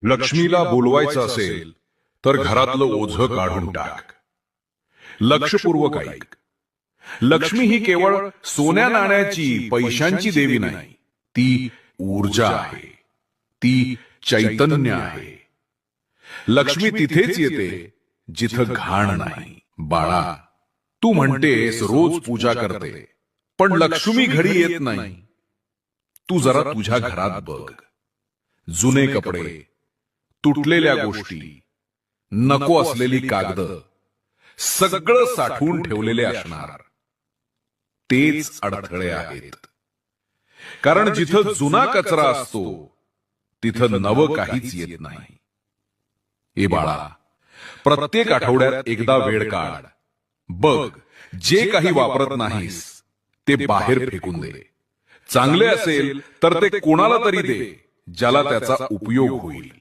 लक्ष्मीला बोलवायचं असेल तर घरातलं ओझं काढून टाक. लक्षपूर्वक ऐक. लक्ष्मी ही केवळ सोन्या नाण्याची पैशांची देवी नाही, ती ऊर्जा आहे, ती चैतन्य आहे. लक्ष्मी तिथेच येते जिथं घाण नाही. बाळा, तू म्हणतेस रोज पूजा करते, पण लक्ष्मी घरी येत नाही. तू जरा तुझ्या घरात बघ. जुने कपडे, तुटलेल्या गोष्टी, नको असलेली कागद, सगळं साठवून ठेवलेले असणार. तेच अडथळे आहेत. कारण जिथं जुना कचरा असतो तिथं नवं काहीच येत नाही. ए बाळा, प्रत्येक आठवड्यात एकदा वेळ काढ. बघ, जे काही वापरत नाहीस ते बाहेर फेकून दे. चांगले असेल तर ते कोणाला तरी दे ज्याला त्याचा उपयोग होईल.